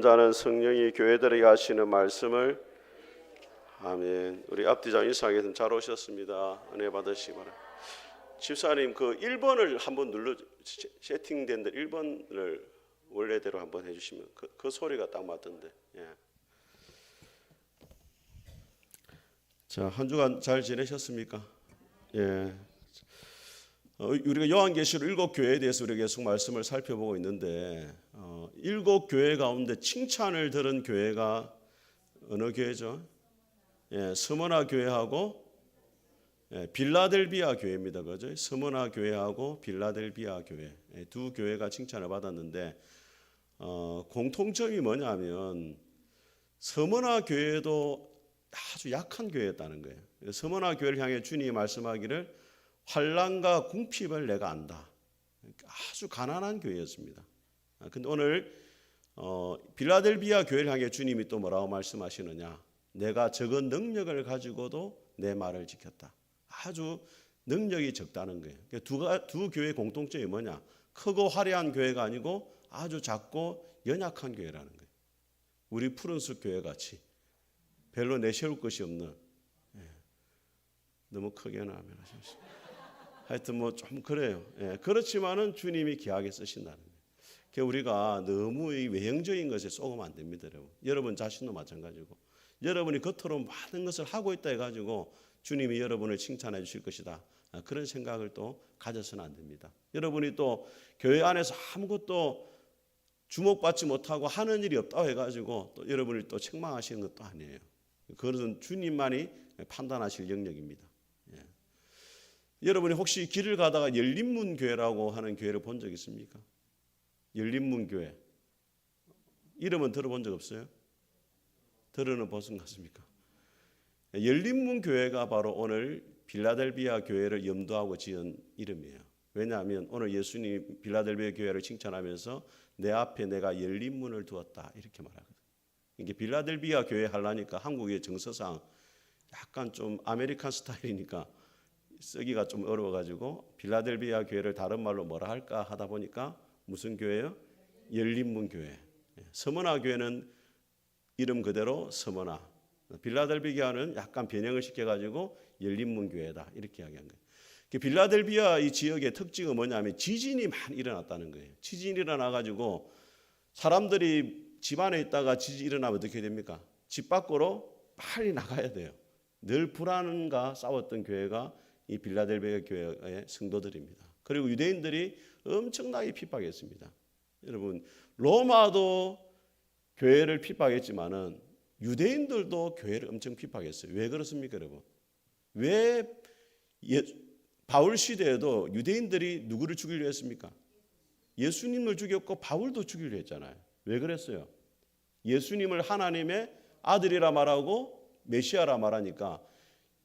자는 성령이 교회들에게 하시는 말씀을 아멘. 우리 앞뒤장 인사하겠습니다. 잘 오셨습니다. 은혜 받으시기 바랍니다. 집사님 그 1번을 한번 눌러 세팅된 데 1번을 원래대로 한번 해주시면 그 소리가 딱 맞던데. 예. 자, 한 주간 잘 지내셨습니까? 예. 우리가 요한계시록 7교회에 대해서 우리가 계속 말씀을 살펴보고 있는데 7교회 가운데 칭찬을 들은 교회가 어느 교회죠? 예, 스무나 교회하고 빌라델비아 교회입니다. 그죠? 스무나 교회하고 빌라델비아 교회 두 교회가 칭찬을 받았는데 공통점이 뭐냐면 스무나 교회도 아주 약한 교회였다는 거예요. 스무나 교회를 향해 주님이 말씀하기를 환난과 궁핍을 내가 안다. 아주 가난한 교회였습니다. 근데 오늘 빌라델비아 교회를 향해 주님이 또 뭐라고 말씀하시느냐? 내가 적은 능력을 가지고도 내 말을 지켰다. 아주 능력이 적다는 거예요. 두 교회의 공통점이 뭐냐? 크고 화려한 교회가 아니고 아주 작고 연약한 교회라는 거예요. 우리 푸른숲 교회 같이 별로 내세울 것이 없는. 너무 크게는 하면 하십시오. 하여튼 뭐 좀 그래요. 그렇지만은 주님이 귀하게 쓰신다는 거예요. 그러니까 우리가 너무 이 외형적인 것에 쏘으면 안 됩니다, 여러분. 여러분 자신도 마찬가지고. 여러분이 겉으로 많은 것을 하고 있다 해가지고 주님이 여러분을 칭찬해 주실 것이다. 그런 생각을 또 가져서는 안 됩니다. 여러분이 또 교회 안에서 아무것도 주목받지 못하고 하는 일이 없다고 해가지고 또 여러분을 또 책망하시는 것도 아니에요. 그것은 주님만이 판단하실 영역입니다. 여러분이 혹시 길을 가다가 열린문 교회라고 하는 교회를 본 적 있습니까? 열린문 교회. 이름은 들어본 적 없어요? 들어는 보신 것 같습니까? 열린문 교회가 바로 오늘 빌라델비아 교회를 염두하고 지은 이름이에요. 왜냐하면 오늘 예수님이 빌라델비아 교회를 칭찬하면서 내 앞에 내가 열린 문을 두었다 이렇게 말하거든요. 이게 빌라델비아 교회 하려니까 한국의 정서상 약간 좀 아메리칸 스타일이니까 쓰기가 좀 어려워가지고 빌라델비아 교회를 다른 말로 뭐라 할까 하다 보니까 무슨 교회요? 열린문 교회. 스무나 교회는 이름 그대로 스무나. 빌라델비아는 약간 변형을 시켜가지고 열린문 교회다 이렇게 이야기한 거예요. 빌라델비아 이 지역의 특징은 뭐냐면 지진이 많이 일어났다는 거예요. 지진이 일어나가지고 사람들이 집 안에 있다가 지진이 일어나면 어떻게 됩니까? 집 밖으로 빨리 나가야 돼요. 늘 불안과 싸웠던 교회가 이 빌라델비아 교회의 성도들입니다. 그리고 유대인들이 엄청나게 핍박했습니다. 여러분 로마도 교회를 핍박했지만은 유대인들도 교회를 엄청 핍박했어요. 왜 그렇습니까, 여러분? 왜 바울 시대에도 유대인들이 누구를 죽이려 했습니까? 예수님을 죽였고 바울도 죽이려 했잖아요. 왜 그랬어요? 예수님을 하나님의 아들이라 말하고 메시아라 말하니까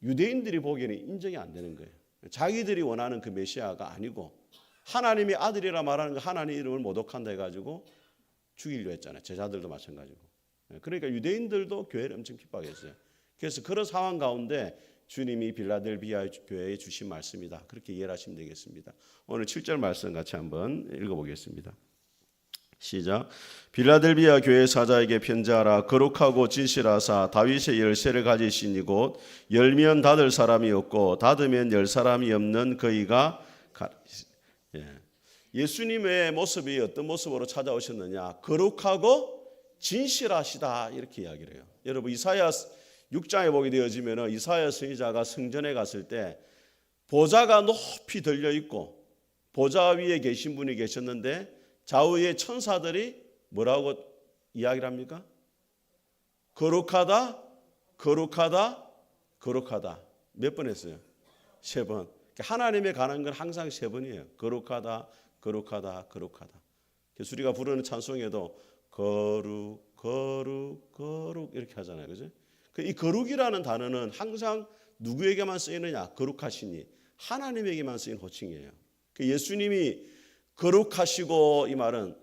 유대인들이 보기에는 인정이 안 되는 거예요. 자기들이 원하는 그 메시아가 아니고 하나님의 아들이라 말하는 거 하나님 이름을 모독한다 해가지고 죽이려 했잖아요. 제자들도 마찬가지고. 그러니까 유대인들도 교회를 엄청 핍박했어요. 그래서 그런 상황 가운데 주님이 빌라델비아 교회에 주신 말씀이다. 그렇게 이해를 하시면 되겠습니다. 오늘 7절 말씀 같이 한번 읽어보겠습니다. 시작. 빌라델비아 교회 사자에게 편지하라. 거룩하고 진실하사 다윗의 열쇠를 가지신 이곳 열면 닫을 사람이 없고 닫으면 열 사람이 없는 그이가 예수님의 모습이 어떤 모습으로 찾아오셨느냐? 거룩하고 진실하시다 이렇게 이야기를 해요. 여러분 이사야 6장에 보게 되어지면 이사야 선지자가 성전에 갔을 때 보좌가 높이 들려 있고 보좌 위에 계신 분이 계셨는데 좌우의 천사들이 뭐라고 이야기를 합니까? 거룩하다, 거룩하다, 거룩하다. 몇 번 했어요? 3번. 하나님에 관한 건 항상 3번이에요. 거룩하다, 거룩하다, 거룩하다. 그래서 우리가 부르는 찬송에도 거룩, 거룩, 거룩 이렇게 하잖아요. 그죠? 이 거룩이라는 단어는 항상 누구에게만 쓰이느냐? 거룩하시니 하나님에게만 쓰인 호칭이에요. 예수님이 거룩하시고 이 말은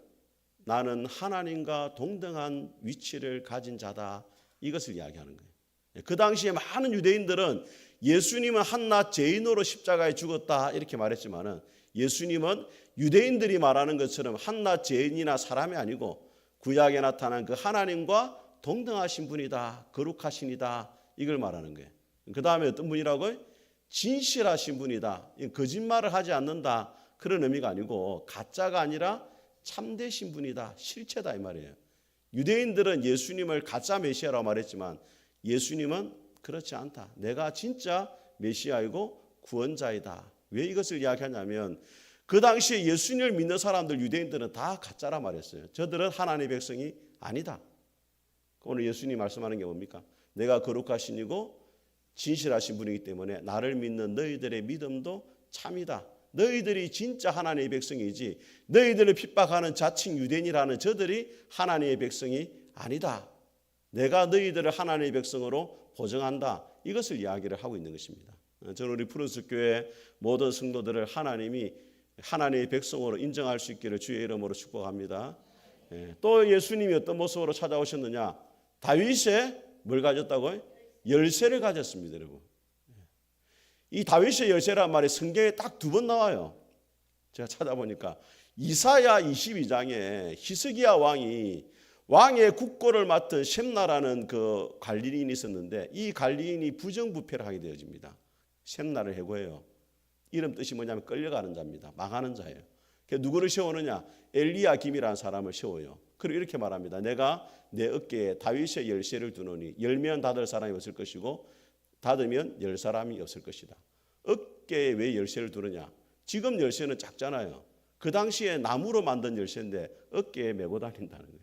나는 하나님과 동등한 위치를 가진 자다 이것을 이야기하는 거예요. 그 당시에 많은 유대인들은 예수님은 한낱 죄인으로 십자가에 죽었다 이렇게 말했지만은 예수님은 유대인들이 말하는 것처럼 한낱 죄인이나 사람이 아니고 구약에 나타난 그 하나님과 동등하신 분이다. 거룩하신이다. 이걸 말하는 거예요. 그 다음에 어떤 분이라고요? 진실하신 분이다. 거짓말을 하지 않는다. 그런 의미가 아니고 가짜가 아니라 참되신 분이다. 실체다 이 말이에요. 유대인들은 예수님을 가짜 메시아라고 말했지만 예수님은 그렇지 않다. 내가 진짜 메시아이고 구원자이다. 왜 이것을 이야기하냐면 그 당시에 예수님을 믿는 사람들 유대인들은 다 가짜라 말했어요. 저들은 하나님의 백성이 아니다. 오늘 예수님 말씀하는 게 뭡니까? 내가 거룩하신 이고 진실하신 분이기 때문에 나를 믿는 너희들의 믿음도 참이다. 너희들이 진짜 하나님의 백성이지 너희들을 핍박하는 자칭 유대인이라는 저들이 하나님의 백성이 아니다. 내가 너희들을 하나님의 백성으로 보정한다. 이것을 이야기를 하고 있는 것입니다. 저는 우리 푸른숲 교회 모든 성도들을 하나님이 하나님의 백성으로 인정할 수 있기를 주의 이름으로 축복합니다. 또 예수님이 어떤 모습으로 찾아오셨느냐? 다윗의 뭘 가졌다고요? 열쇠를 가졌습니다, 여러분. 이 다윗의 열쇠란 말이 성경에 딱 2번 나와요. 제가 찾아보니까 이사야 22장에 히스기야 왕이 왕의 국고를 맡은 셈나라는 그 관리인이 있었는데 이 관리인이 부정부패를 하게 되어집니다. 셈나를 해고해요. 이름 뜻이 뭐냐면 끌려가는 자입니다. 망하는 자예요. 누구를 세우느냐? 엘리야김이라는 사람을 세워요. 그리고 이렇게 말합니다. 내가 내 어깨에 다윗의 열쇠를 두노니 열면 닫을 사람이 없을 것이고 닫으면 열 사람이 없을 것이다. 어깨에 왜 열쇠를 두느냐? 지금 열쇠는 작잖아요. 그 당시에 나무로 만든 열쇠인데 어깨에 메고 다닌다는 거예요.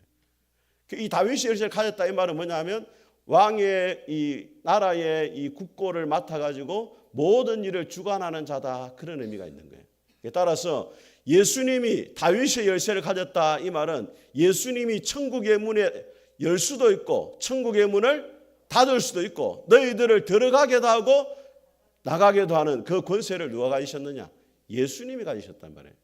이 다윗의 열쇠를 가졌다 이 말은 뭐냐면 왕의 이 나라의 이 국고를 맡아가지고 모든 일을 주관하는 자다. 그런 의미가 있는 거예요. 따라서 예수님이 다윗의 열쇠를 가졌다 이 말은 예수님이 천국의 문에 열 수도 있고 천국의 문을 닫을 수도 있고 너희들을 들어가게도 하고 나가게도 하는 그 권세를 누가 가지셨느냐? 예수님이 가지셨단 말이에요.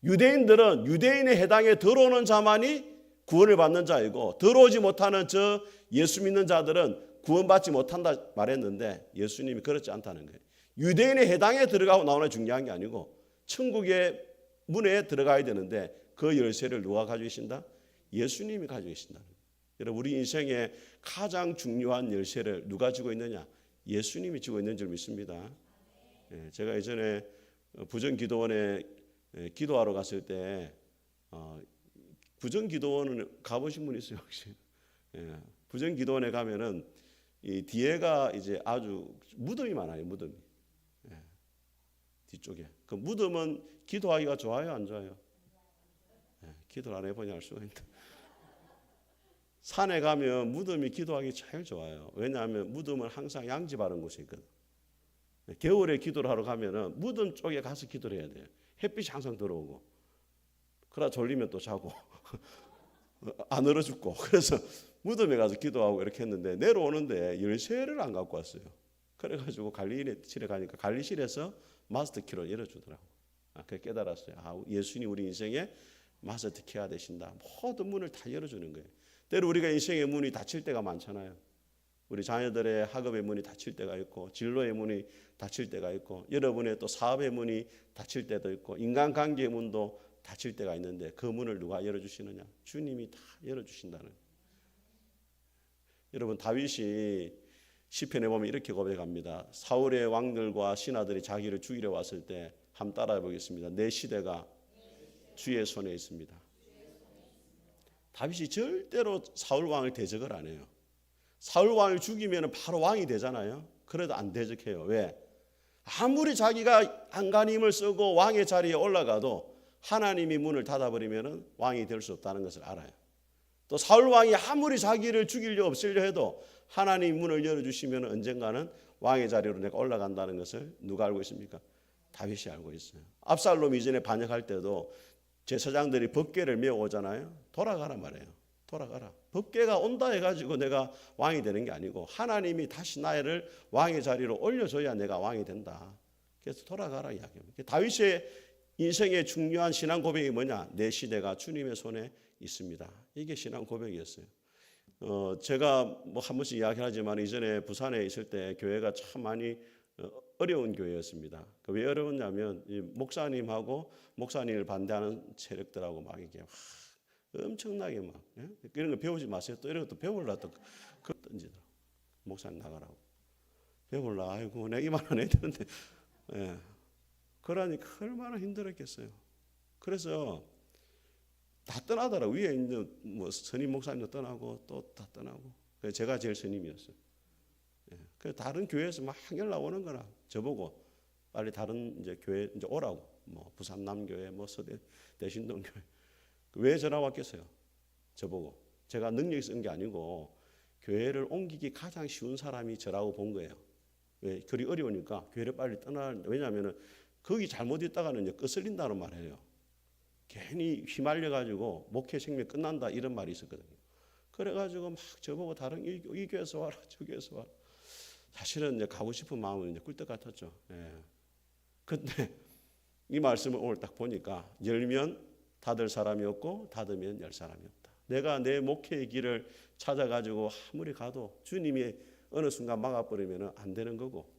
유대인들은 유대인의 해당에 들어오는 자만이 구원을 받는 자이고 들어오지 못하는 저 예수 믿는 자들은 구원받지 못한다 말했는데 예수님이 그렇지 않다는 거예요. 유대인의 해당에 들어가고 나오는 게 중요한 게 아니고 천국의 문에 들어가야 되는데 그 열쇠를 누가 가지고 계신다? 예수님이 가지고 계신다. 여러분 우리 인생의 가장 중요한 열쇠를 누가 쥐고 있느냐? 예수님이 쥐고 있는 줄 믿습니다. 제가 예전에 부정기도원에 기도하러 갔을 때 부정기도원은 가보신 분 있어요 혹시? 부정기도원에 가면은 이 뒤에가 이제 아주 무덤이 많아요. 무덤이 뒤쪽에 그 무덤은 기도하기가 좋아요 안 좋아요? 기도를 안 해보니 알 수가 있다. 산에 가면 무덤이 기도하기 제일 좋아요. 왜냐하면 무덤은 항상 양지 바른 곳에 있거든. 겨울에 기도를 하러 가면은 무덤 쪽에 가서 기도를 해야 돼요. 햇빛이 항상 들어오고 그러다 졸리면 또 자고 안 얼어 죽고 그래서 무덤에 가서 기도하고 이렇게 했는데 내려오는데 열쇠를 안 갖고 왔어요. 그래가지고 관리실에 가니까 관리실에서 마스터 키로 열어주더라고. 그래 깨달았어요. 예수님 우리 인생에 마스터 키가 되신다. 모든 문을 다 열어주는 거예요. 때로 우리가 인생의 문이 닫힐 때가 많잖아요. 우리 자녀들의 학업의 문이 닫힐 때가 있고 진로의 문이 닫힐 때가 있고 여러분의 또 사업의 문이 닫힐 때도 있고 인간관계의 문도 닫힐 때가 있는데 그 문을 누가 열어주시느냐? 주님이 다 열어주신다는 거예요. 여러분 다윗이 시편에 보면 이렇게 고백합니다. 사울의 왕들과 신하들이 자기를 죽이려 왔을 때 한번 따라해 보겠습니다. 내 시대가 주의 손에 있습니다. 다윗이 절대로 사울 왕을 대적을 안 해요. 사울 왕을 죽이면 바로 왕이 되잖아요. 그래도 안 대적해요. 왜? 아무리 자기가 안간히 힘을 쓰고 왕의 자리에 올라가도 하나님이 문을 닫아버리면 왕이 될 수 없다는 것을 알아요. 또 사울 왕이 아무리 자기를 죽이려 없애려 해도 하나님 문을 열어주시면 언젠가는 왕의 자리로 내가 올라간다는 것을 누가 알고 있습니까? 다윗이 알고 있어요. 압살롬 이전에 반역할 때도 제사장들이 법궤를 메어오잖아요. 돌아가라 말해요. 돌아가라. 법궤가 온다 해가지고 내가 왕이 되는 게 아니고 하나님이 다시 나를 왕의 자리로 올려줘야 내가 왕이 된다. 그래서 돌아가라 이야기합니다. 다윗의 인생의 중요한 신앙 고백이 뭐냐? 내 시대가 주님의 손에 있습니다. 이게 신앙 고백이었어요. 제가 뭐 한 번씩 이야기하지만 이전에 부산에 있을 때 교회가 참 많이 어려운 교회였습니다. 왜 어려웠냐면 이 목사님하고 목사님을 반대하는 세력들하고 막 이게 엄청나게 막 이런 거 배우지 마세요. 또 이런 것도 배우려고 또 던지더라고. 목사님 나가라고. 배울라. 아이고 내가 이만한 해야 되는데. 그러니까 얼마나 힘들었겠어요. 그래서 다 떠나더라. 위에 있는 뭐 선임 목사님도 떠나고 또 다 떠나고. 그래서 제가 제일 선임이었어요. 그래서 다른 교회에서 막 연락 오는 거나 저보고 빨리 다른 이제 교회 이제 오라고. 뭐 부산 남교회, 뭐 서대 대신동교회. 왜 전화 왔겠어요? 저보고. 제가 능력이 쓴 게 아니고 교회를 옮기기 가장 쉬운 사람이 저라고 본 거예요. 왜? 그리 어려우니까 교회를 빨리 왜냐하면은 거기 잘못 있다가는 이제 거슬린다는 말이에요. 괜히 휘말려가지고 목회 생명 끝난다 이런 말이 있었거든요. 그래가지고 막 저보고 다른 이 교회에서 와라 저 교회에서 와라. 사실은 이제 가고 싶은 마음은 이제 꿀떡 같았죠. 근데 이 말씀을 오늘 딱 보니까 열면 닫을 사람이 없고 닫으면 열 사람이 없다. 내가 내 목회의 길을 찾아가지고 아무리 가도 주님이 어느 순간 막아버리면 안 되는 거고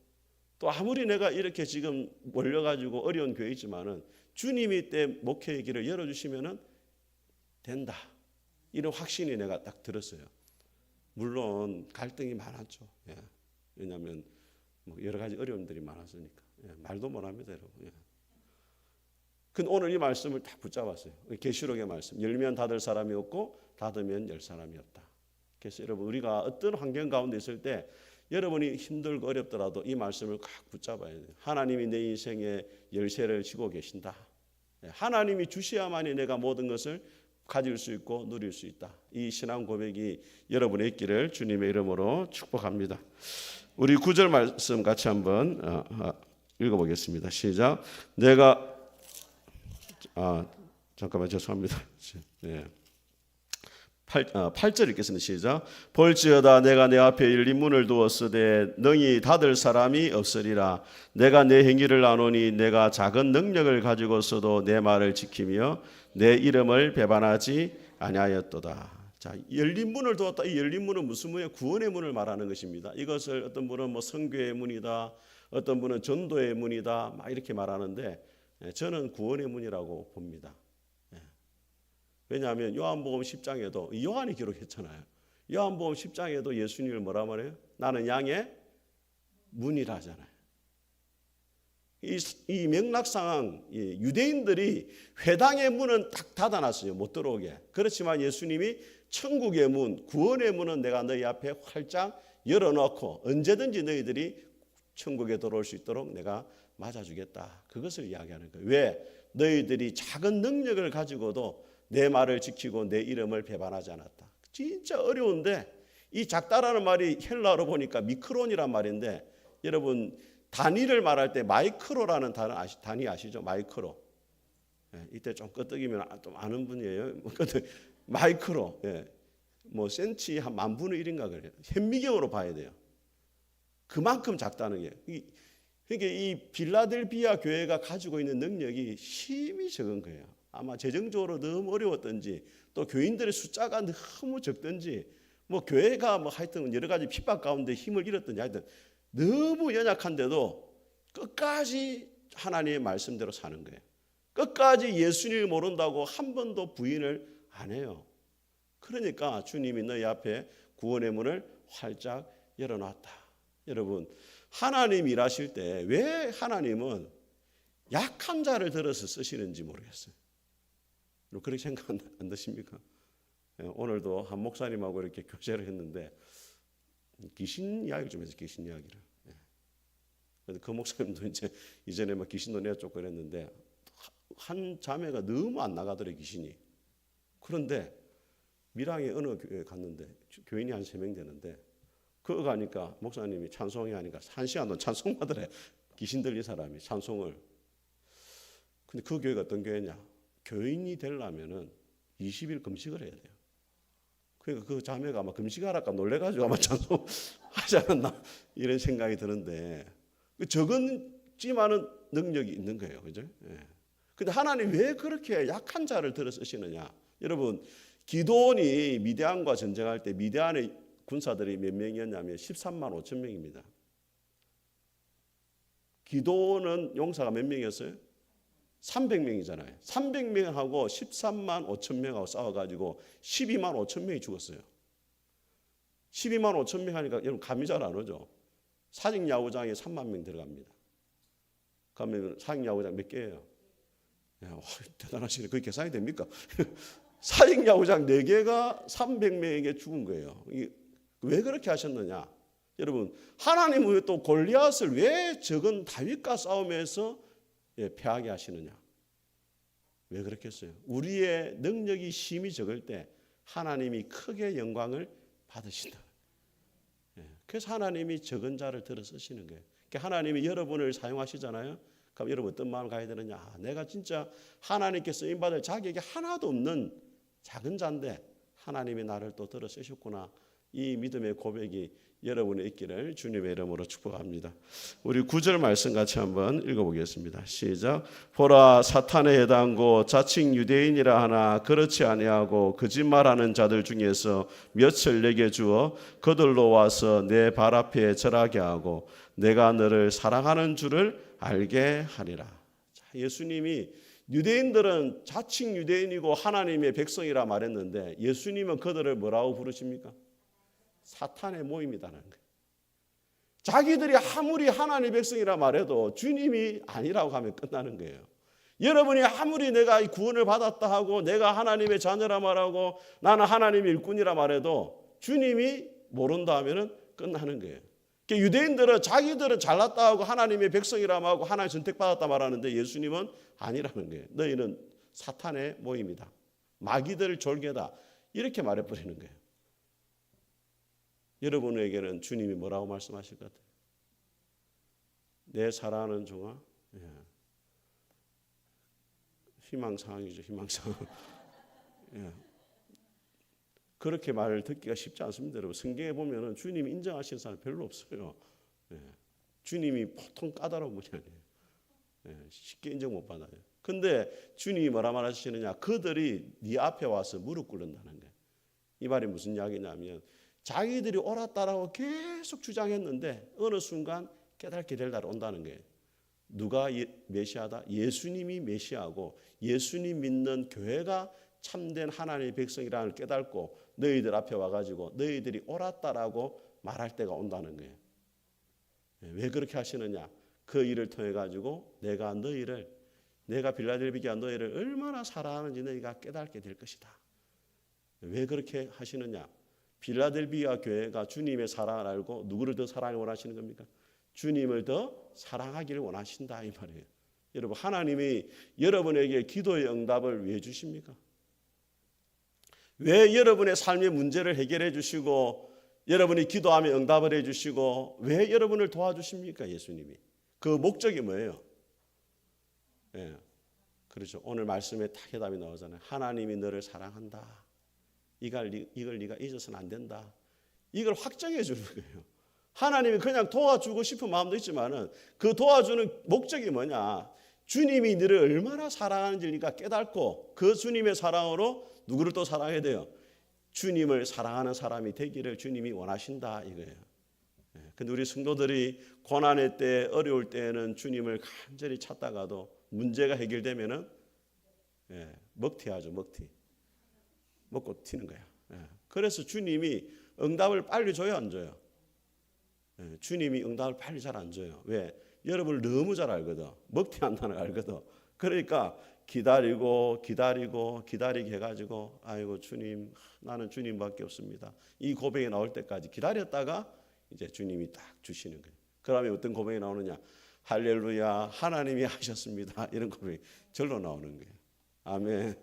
또 아무리 내가 이렇게 지금 몰려가지고 어려운 교회이지만은 주님이 때 목회의 길을 열어주시면은 된다. 이런 확신이 내가 딱 들었어요. 물론 갈등이 많았죠. 왜냐하면 뭐 여러 가지 어려움들이 많았으니까 말도 못합니다, 여러분. 근데 오늘 이 말씀을 딱 붙잡았어요. 계시록의 말씀. 열면 닫을 사람이 없고 닫으면 열 사람이 없다. 그래서 여러분 우리가 어떤 환경 가운데 있을 때 여러분이 힘들고 어렵더라도 이 말씀을 꼭 붙잡아야 돼요. 하나님이 내 인생의 열쇠를 쥐고 계신다. 하나님이 주셔야만이 내가 모든 것을 가질 수 있고 누릴 수 있다. 이 신앙 고백이 여러분의 있기를 주님의 이름으로 축복합니다. 우리 9절 말씀 같이 한번 읽어보겠습니다. 시작. 내가 잠깐만 죄송합니다. 8절 읽겠습니다. 시작. 볼지어다 내가 내 앞에 열린 문을 두었으되 능히 닫을 사람이 없으리라. 내가 내 행위를 아노니 내가 작은 능력을 가지고서도 내 말을 지키며 내 이름을 배반하지 아니하였도다. 자, 열린 문을 두었다. 이 열린 문은 무슨 문이에요? 구원의 문을 말하는 것입니다. 이것을 어떤 분은 뭐 선교의 문이다, 어떤 분은 전도의 문이다, 막 이렇게 말하는데 저는 구원의 문이라고 봅니다. 왜냐하면 요한복음 10장에도 요한이 기록했잖아요. 요한복음 10장에도 예수님을 뭐라 말해요? 나는 양의 문이라 하잖아요. 이 맥락상 유대인들이 회당의 문은 딱 닫아놨어요. 못 들어오게. 그렇지만 예수님이 천국의 문, 구원의 문은 내가 너희 앞에 활짝 열어놓고 언제든지 너희들이 천국에 들어올 수 있도록 내가 맞아주겠다. 그것을 이야기하는 거예요. 왜? 너희들이 작은 능력을 가지고도 내 말을 지키고 내 이름을 배반하지 않았다. 진짜 어려운데 이 작다라는 말이 헬라어로 보니까 미크론이란 말인데 여러분 단위를 말할 때 마이크로라는 단위 아시죠? 마이크로. 이때 좀 끄떡이면 좀 아는 분이에요. 마이크로. 뭐 센치 한 10,000분의 1인가 그래요. 현미경으로 봐야 돼요. 그만큼 작다는 게. 그러니까 이 빌라델비아 교회가 가지고 있는 능력이 힘이 적은 거예요. 아마 재정적으로 너무 어려웠든지 또 교인들의 숫자가 너무 적든지 뭐 교회가 뭐 하여튼 여러 가지 핍박 가운데 힘을 잃었든지 하여튼 너무 연약한데도 끝까지 하나님의 말씀대로 사는 거예요. 끝까지 예수님을 모른다고 한 번도 부인을 안 해요. 그러니까 주님이 너희 앞에 구원의 문을 활짝 열어놨다. 여러분 하나님 일하실 때 왜 하나님은 약한 자를 들어서 쓰시는지 모르겠어요. 그렇게 생각 안 드십니까? 오늘도 한 목사님하고 이렇게 교제를 했는데 귀신 이야기를 좀 해서 귀신 이야기를. 그 목사님도 이제 이전에 막 귀신도 내쫓고 그랬는데 한 자매가 너무 안 나가더래 귀신이. 그런데 밀양에 어느 교회 갔는데 교인이 한 3명 되는데 그거 가니까 목사님이 찬송이 하니까 1시간 동안 찬송하더래. 귀신 들린 사람이 찬송을. 근데 그 교회가 어떤 교회냐? 교인이 되려면은 20일 금식을 해야 돼요. 그러니까 그 자매가 아마 금식하라까 놀래가지고 아마 찬송하지 않았나 이런 생각이 드는데 적은지만은 능력이 있는 거예요, 그죠? 근데 하나님 왜 그렇게 약한 자를 들어 쓰시느냐? 여러분 기드온이 미디안과 전쟁할 때 미디안의 군사들이 몇 명이었냐면 13만 5천 명입니다. 기드온은 용사가 몇 명이었어요? 300명이잖아요. 300명하고 13만 5천 명하고 싸워가지고 12만 5천 명이 죽었어요. 12만 5천 명 하니까 여러분 감이 잘 안 오죠. 사직야구장에 3만 명 들어갑니다. 그러면 사직야구장 몇 개예요? 야, 대단하시네. 그게 계산이 됩니까? 사직야구장 4개가 300명에게 죽은 거예요. 왜 그렇게 하셨느냐? 여러분, 하나님은 왜 또 골리앗을 왜 적은 다윗과 싸움에서 패하게 하시느냐? 왜 그렇게 했어요? 우리의 능력이 힘이 적을 때 하나님이 크게 영광을 받으신다. 그래서 하나님이 적은 자를 들어 쓰시는 거예요. 하나님이 여러분을 사용하시잖아요. 그럼 여러분 어떤 마음을 가야 되느냐? 내가 진짜 하나님께 쓰임받을 자격이 하나도 없는 작은 자인데 하나님이 나를 또 들어 쓰셨구나. 이 믿음의 고백이 여러분의 있기를 주님의 이름으로 축복합니다. 우리 9절 말씀 같이 한번 읽어보겠습니다. 시작. 보라, 사탄에 해당고 자칭 유대인이라 하나 그렇지 아니하고 거짓말하는 자들 중에서 몇을 내게 주어 그들로 와서 내 발 앞에 절하게 하고 내가 너를 사랑하는 줄을 알게 하리라. 자, 예수님이 유대인들은 자칭 유대인이고 하나님의 백성이라 말했는데 예수님은 그들을 뭐라고 부르십니까? 사탄의 모임이라는 거예요. 자기들이 아무리 하나님의 백성이라 말해도 주님이 아니라고 하면 끝나는 거예요. 여러분이 아무리 내가 구원을 받았다 하고 내가 하나님의 자녀라 말하고 나는 하나님의 일꾼이라 말해도 주님이 모른다 하면 끝나는 거예요. 유대인들은 자기들은 잘났다 하고 하나님의 백성이라 하고 하나님 선택받았다 말하는데 예수님은 아니라는 거예요. 너희는 사탄의 모임이다. 마귀들 졸개다. 이렇게 말해버리는 거예요. 여러분에게는 주님이 뭐라고 말씀하실 것 같아요? 내 사랑하는 종아, 희망사항이죠. 희망사항. 그렇게 말을 듣기가 쉽지 않습니다. 여러분. 성경에 보면 주님이 인정하시는 사람 별로 없어요. 주님이 보통 까다로운 분이 아니에요. 쉽게 인정 못 받아요. 근데 주님이 뭐라 말하시느냐? 그들이 네 앞에 와서 무릎 꿇는다는 거예요. 이 말이 무슨 이야기냐면 자기들이 옳았다라고 계속 주장했는데 어느 순간 깨닫게 될 날이 온다는 거예요. 누가 메시아다? 예수님이 메시아고 예수님 믿는 교회가 참된 하나님의 백성이라는 걸 깨닫고 너희들 앞에 와가지고 너희들이 옳았다라고 말할 때가 온다는 거예요. 왜 그렇게 하시느냐? 그 일을 통해 가지고 내가 빌라델비아 너희를 얼마나 사랑하는지 너희가 깨닫게 될 것이다. 왜 그렇게 하시느냐? 빌라델비아 교회가 주님의 사랑을 알고 누구를 더 사랑을 원하시는 겁니까? 주님을 더 사랑하기를 원하신다 이 말이에요. 여러분, 하나님이 여러분에게 기도의 응답을 왜 주십니까? 왜 여러분의 삶의 문제를 해결해 주시고 여러분이 기도하면 응답을 해 주시고 왜 여러분을 도와주십니까? 예수님이. 그 목적이 뭐예요? 그렇죠. 오늘 말씀에 딱 해답이 나오잖아요. 하나님이 너를 사랑한다. 이걸 네가 잊어서는 안 된다. 이걸 확정해 주는 거예요. 하나님이 그냥 도와주고 싶은 마음도 있지만은 그 도와주는 목적이 뭐냐? 주님이 너를 얼마나 사랑하는지 네가 깨닫고 그 주님의 사랑으로 누구를 또 사랑해야 돼요? 주님을 사랑하는 사람이 되기를 주님이 원하신다 이거예요. 근데 우리 성도들이 고난의 때, 어려울 때에는 주님을 간절히 찾다가도 문제가 해결되면은 먹튀하죠, 먹튀. 먹고 튀는 거야. 그래서 주님이 응답을 빨리 줘요, 안 줘요? 주님이 응답을 빨리 잘 안 줘요. 왜? 여러분을 너무 잘 알거든. 먹튀한다는 걸 알거든. 그러니까 기다리게 해가지고 아이고 주님, 나는 주님밖에 없습니다. 이 고백이 나올 때까지 기다렸다가 이제 주님이 딱 주시는 거예요. 그러면 어떤 고백이 나오느냐? 할렐루야, 하나님이 하셨습니다. 이런 고백이 절로 나오는 거예요. 아멘.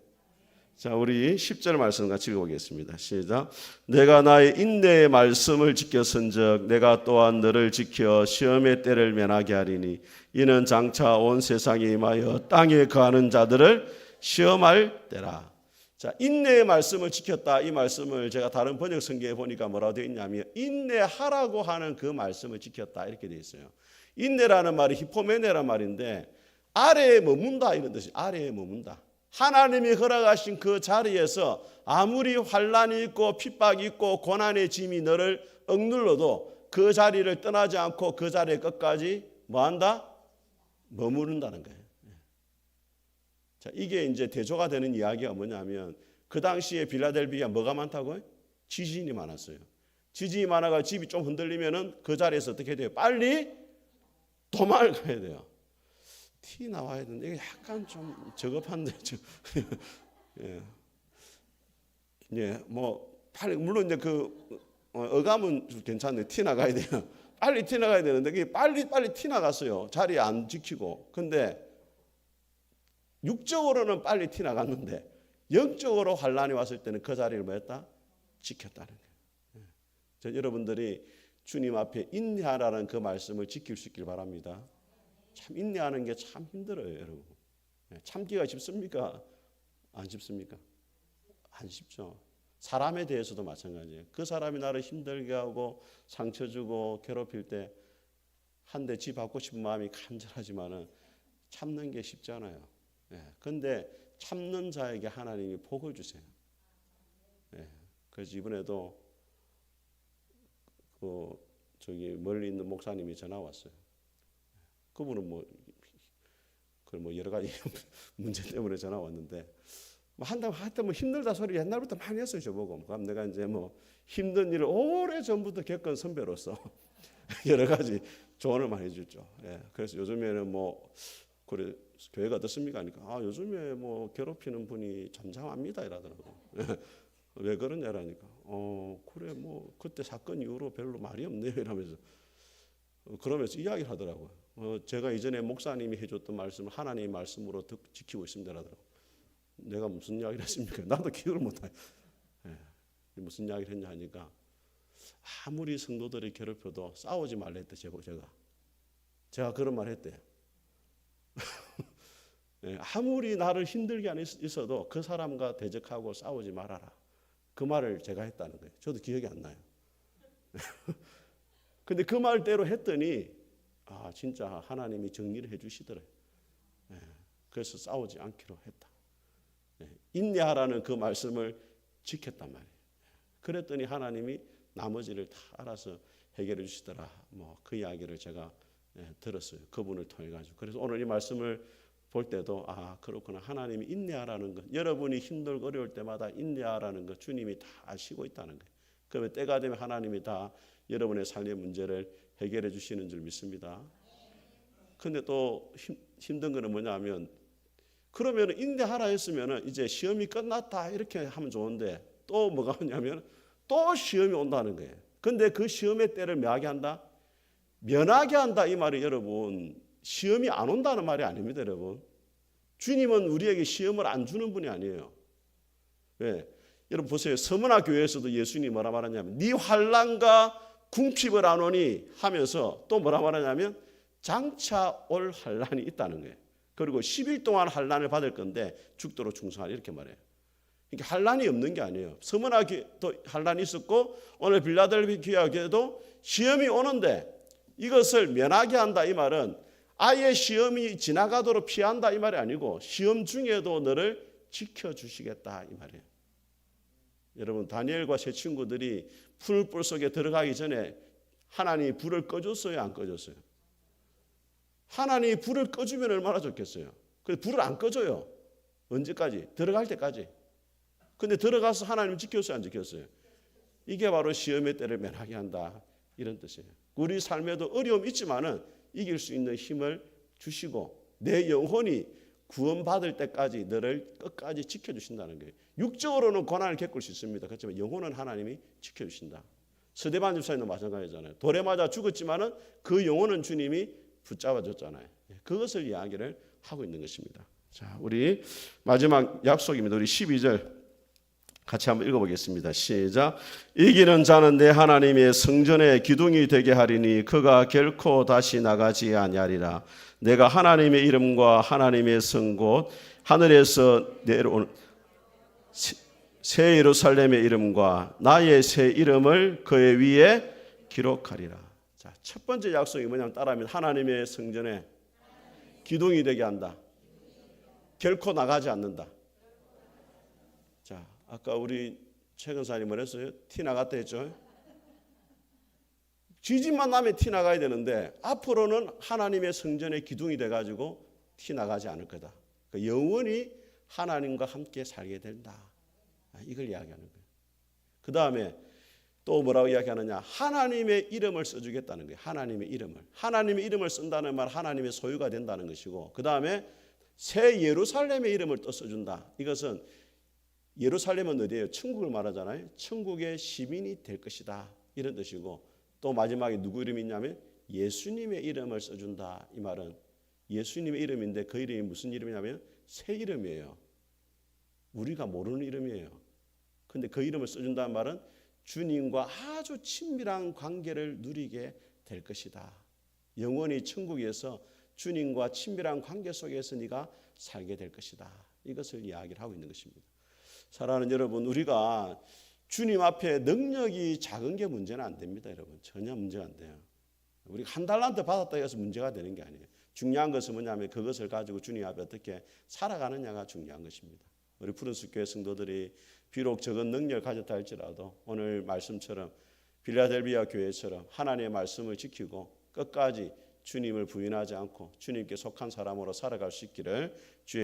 자, 우리 10절 말씀 같이 읽어보겠습니다. 시작. 내가 나의 인내의 말씀을 지켰은즉 내가 또한 너를 지켜 시험의 때를 면하게 하리니 이는 장차 온 세상에 임하여 땅에 거하는 자들을 시험할 때라. 자, 인내의 말씀을 지켰다. 이 말씀을 제가 다른 번역 성경에 보니까 뭐라고 되어 있냐면 인내하라고 하는 그 말씀을 지켰다 이렇게 되어 있어요. 인내라는 말이 히포메네라는 말인데 아래에 머문다 이런 뜻이 아래에 머문다. 하나님이 허락하신 그 자리에서 아무리 환난이 있고 핍박이 있고 고난의 짐이 너를 억눌러도 그 자리를 떠나지 않고 그 자리에 끝까지 뭐한다? 머무른다는 거예요. 자, 이게 이제 대조가 되는 이야기가 뭐냐면 그 당시에 빌라델비아 뭐가 많다고요? 지진이 많았어요. 지진이 많아가 집이 좀 흔들리면은 그 자리에서 어떻게 돼요? 빨리 도망을 가야 돼요. 티 나와야 되는데 이게 약간 좀 저급한데 예. 예, 뭐 빨리 물론 이제 그 어감은 괜찮네. 티 나가야 돼요. 빨리 티 나가야 되는데 그게 빨리 티 나갔어요. 자리에 안 지키고. 근데 육적으로는 빨리 티 나갔는데 영적으로 환란이 왔을 때는 그 자리를 뭐했다? 지켰다는 거예요. 저 여러분들이 주님 앞에 인내하라는 그 말씀을 지킬 수 있길 바랍니다. 참 인내하는 게 참 힘들어요, 여러분. 참기가 쉽습니까? 안 쉽습니까? 안 쉽죠. 사람에 대해서도 마찬가지예요. 그 사람이 나를 힘들게 하고 상처 주고 괴롭힐 때 한 대 쥐 받고 싶은 마음이 간절하지만은 참는 게 쉽지 않아요. 근데 참는 자에게 하나님이 복을 주세요. 그래서 이번에도 저기 멀리 있는 목사님이 전화 왔어요. 그분은 뭐 여러 가지 문제 때문에 전화 왔는데 하여튼 뭐 힘들다 소리 옛날부터 많이 했어요, 저보고. 그럼 내가 이제 뭐 힘든 일을 오래 전부터 겪은 선배로서 여러 가지 조언을 많이 해줬죠. 그래서 요즘에는 뭐 그래 교회가 어떻습니까? 하니까 요즘에 뭐 괴롭히는 분이 잠잠합니다 이러더라고. 왜 그러냐라니까. 그래 뭐 그때 사건 이후로 별로 말이 없네요 이러면서 그러면서 이야기를 하더라고요. 제가 이전에 목사님이 해줬던 말씀을 하나님의 말씀으로 지키고 있습니다 하더라고요. 내가 무슨 이야기를 했습니까? 나도 기억을 못해요. 무슨 이야기를 했냐 하니까 아무리 성도들이 괴롭혀도 싸우지 말라 했대. 제가 그런 말 했대. 아무리 나를 힘들게 안 있어도 그 사람과 대적하고 싸우지 말아라. 그 말을 제가 했다는 거예요. 저도 기억이 안 나요. 근데 그 말대로 했더니 진짜 하나님이 정리를 해주시더래요. 그래서 싸우지 않기로 했다. 인내하라는 그 말씀을 지켰단 말이에요. 그랬더니 하나님이 나머지를 다 알아서 해결해 주시더라. 뭐 그 이야기를 제가 들었어요. 그분을 통해 가지고. 그래서 오늘 이 말씀을 볼 때도 그렇구나. 하나님이 인내하라는 것. 여러분이 힘들고 어려울 때마다 인내하라는 것 주님이 다 아시고 있다는 거예요. 그러면 때가 되면 하나님이 다 여러분의 삶의 문제를 해결해 주시는 줄 믿습니다. 근데 또 힘든 거는 뭐냐면 그러면 인내하라 했으면 이제 시험이 끝났다 이렇게 하면 좋은데 또 뭐가 오냐면 또 시험이 온다는 거예요. 근데 그 시험의 때를 뭐하게 한다? 면하게 한다 이 말이 여러분 시험이 안 온다는 말이 아닙니다 여러분. 주님은 우리에게 시험을 안 주는 분이 아니에요. 왜? 여러분 보세요. 서문화 교회에서도 예수님이 뭐라 말하냐면 네 환난과 궁핍을 안 오니 하면서 또 뭐라 말하냐면 장차 올 환난이 있다는 거예요. 그리고 10일 동안 환난을 받을 건데 죽도록 충성하라 이렇게 말해요. 그러니까 환난이 없는 게 아니에요. 서문화 교회도 환난이 있었고 오늘 빌라델비아 교회도 시험이 오는데 이것을 면하게 한다 이 말은 아예 시험이 지나가도록 피한다 이 말이 아니고 시험 중에도 너를 지켜주시겠다 이 말이에요. 여러분 다니엘과 세 친구들이 풀불 속에 들어가기 전에 하나님이 불을 꺼줬어요 안 꺼줬어요? 하나님이 불을 꺼주면 얼마나 좋겠어요. 근데 불을 안 꺼줘요. 언제까지? 들어갈 때까지. 근데 들어가서 하나님 지켰어요 안 지켰어요? 이게 바로 시험의 때를 면하게 한다 이런 뜻이에요. 우리 삶에도 어려움이 있지만은 이길 수 있는 힘을 주시고 내 영혼이 구원받을 때까지 너를 끝까지 지켜주신다는 거예요. 육적으로는 고난을 겪을 수 있습니다. 그렇지만 영혼은 하나님이 지켜주신다. 스데반 집사님도 마찬가지잖아요. 돌에 맞아 죽었지만은 그 영혼은 주님이 붙잡아줬잖아요. 그것을 이야기를 하고 있는 것입니다. 자, 우리 마지막 약속입니다. 우리 12절 같이 한번 읽어보겠습니다. 시작. 이기는 자는 내 하나님의 성전의 기둥이 되게 하리니 그가 결코 다시 나가지 아니하리라. 내가 하나님의 이름과 하나님의 성 곧 하늘에서 내려온 새 예루살렘의 이름과 나의 새 이름을 그의 위에 기록하리라. 자, 첫 번째 약속이 뭐냐면 따라하면 하나님의 성전에 기둥이 되게 한다. 결코 나가지 않는다. 자, 아까 우리 최근사님 뭐랬어요? 티 나갔다 했죠? 지진만 나면 티 나가야 되는데 앞으로는 하나님의 성전의 기둥이 돼가지고 티 나가지 않을 거다. 그러니까 영원히 하나님과 함께 살게 된다. 이걸 이야기하는 거예요. 그 다음에 또 뭐라고 이야기하느냐? 하나님의 이름을 써주겠다는 거예요. 하나님의 이름을 쓴다는 말, 하나님의 소유가 된다는 것이고, 그 다음에 새 예루살렘의 이름을 또 써준다. 이것은 예루살렘은 어디예요? 천국을 말하잖아요. 천국의 시민이 될 것이다. 이런 뜻이고, 또 마지막에 누구 이름이 있냐면 예수님의 이름을 써준다. 이 말은 예수님의 이름인데 그 이름이 무슨 이름이냐면 새 이름이에요. 우리가 모르는 이름이에요. 근데 그 이름을 써준다는 말은 주님과 아주 친밀한 관계를 누리게 될 것이다. 영원히 천국에서 주님과 친밀한 관계 속에서 네가 살게 될 것이다. 이것을 이야기를 하고 있는 것입니다. 사랑하는 여러분, 우리가 주님 앞에 능력이 작은 게 문제는 안 됩니다. 여러분, 전혀 문제가 안 돼요. 우리가 한 달란트 받았다 해서 문제가 되는 게 아니에요. 중요한 것은 뭐냐면 그것을 가지고 주님 앞에 어떻게 살아가느냐가 중요한 것입니다. 우리 푸른숲 교회 성도들이 비록 적은 능력을 가졌다 할지라도 오늘 말씀처럼 빌라델비아 교회처럼 하나님의 말씀을 지키고 끝까지 주님을 부인하지 않고 주님께 속한 사람으로 살아갈 수 있기를 주의